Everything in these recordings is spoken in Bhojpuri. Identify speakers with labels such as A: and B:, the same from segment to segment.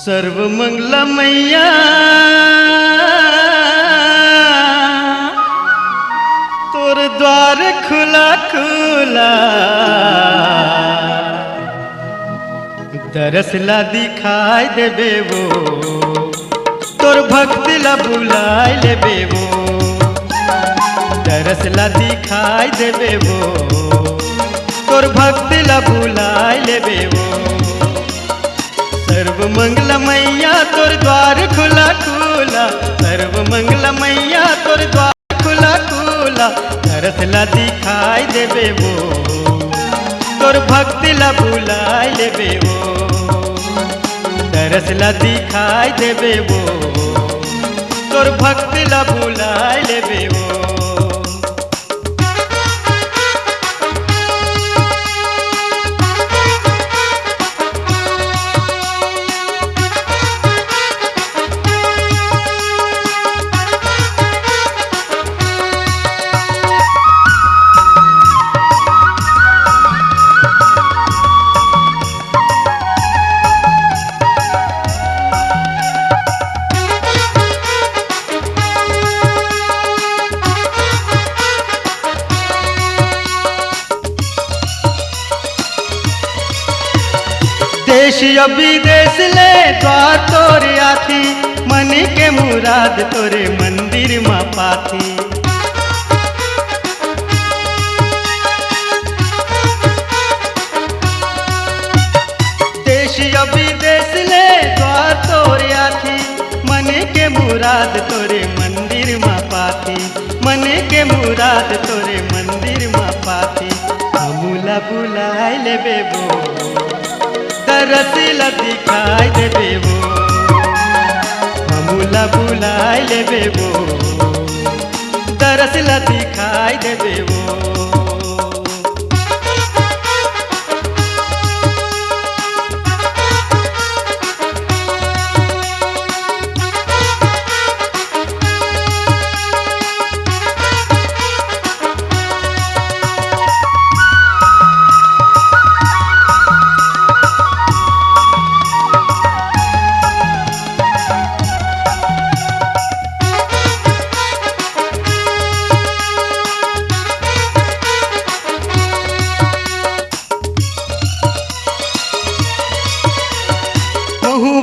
A: सर्वमंगला मैया तोर द्वार खुला खुला, दरस ला दिखाई देबे वो, तोर भक्ति ला बुलाए लेबे वो, दरस ला दिखाई देबे वो, तोर भक्ति ला बुलाए लेबे वो। सर्वमंगला मैया तोर द्वार खुला खुला, सर्वमंगला मैया तोर द्वार खुला खुला, दरस ला दिखाई देबे वो, तोर भक्ति ला बुलाए लेबे वो, दरस ला दिखाई देबे वो, तोर भक्ति ला बुलाए लेबे वो। देश विदेश ले द्वार तोरे आथी, मन के मुराद तोरे मंदिर माँ पाथी। देश विदेश ले द्वार तोरे आथी, मन के मुराद तोरे मंदिर माँ पाथी, मन के मुराद तोरे मंदिर माँ पाथी। हमूला बुलाए लेबे वो, दरस ला दिखाई देबे वो, हमूला बुलाए लेबे वो, दरस ला दिखाई देबे वो।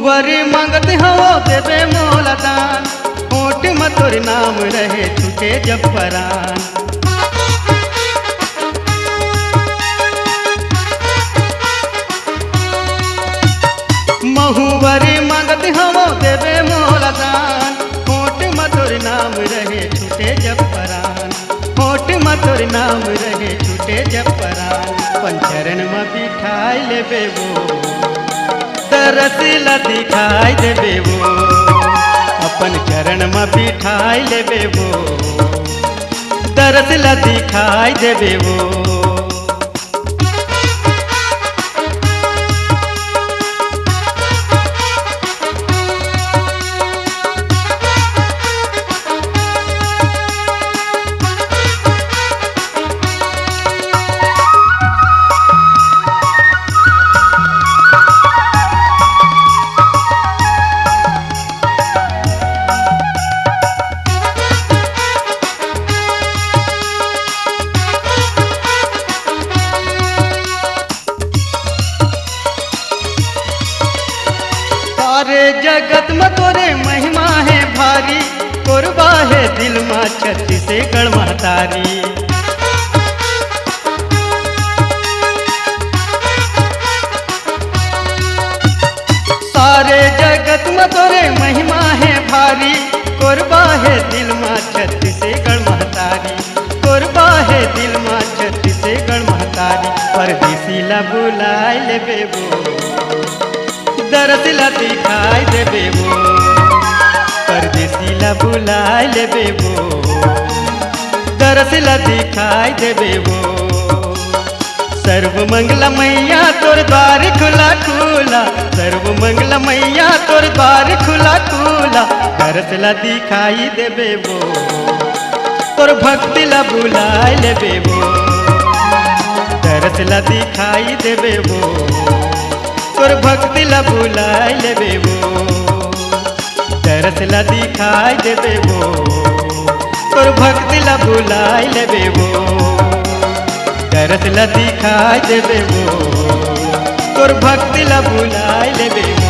A: बरी मंगत हो देबे मोला दान, होठ में तोर नाम रहे छूटे जब परान। महुबरी मंगत हो देबे मोला दान, होठ में तोर नाम रहे छूटे जब परान, होठ में तोर नाम रहे छूटे जब परान। पंचरण में बिठाई लेबे वो, दरस ला दिखाई देबे वो, अपन चरण में बिठाई लेबे वो, दरस ला दिखाई देबे वो। सारे जगत में तोरे महिमा है भारी, कोरबा है दिल माँ छत्तीसगढ़ महतारी। सारे जगत में तोरे महिमा है भारी, कोरबा है दिल माँ छत्तीसगढ़ महतारी, कोरबा है दिल माँ छत्तीसगढ़ महतारी। परदेसी ला बुलाए लेबे वो, दरस ला दिखाई देबे वो, परदेसी ला बुलाए लेबे वो, दरस ला दिखाई देबे वो। सर्वमंगला मैया तोर द्वार खुला खुला, सर्वमंगला मैया तोर द्वार खुला खुला, दरस ला दिखाई देबे वो, तोर भक्ति ला बुलाए लेबे वो, दरस ला दिखाई देबे वो, तोर भक्ति ला बुलाई लेबे वो तरस ला दिखाई देबे वो तोर भक्ति ला बुलाई लेबे वो तरस ला दिखाई देबे वो तोर भक्ति ला बुलाई लेबे वो।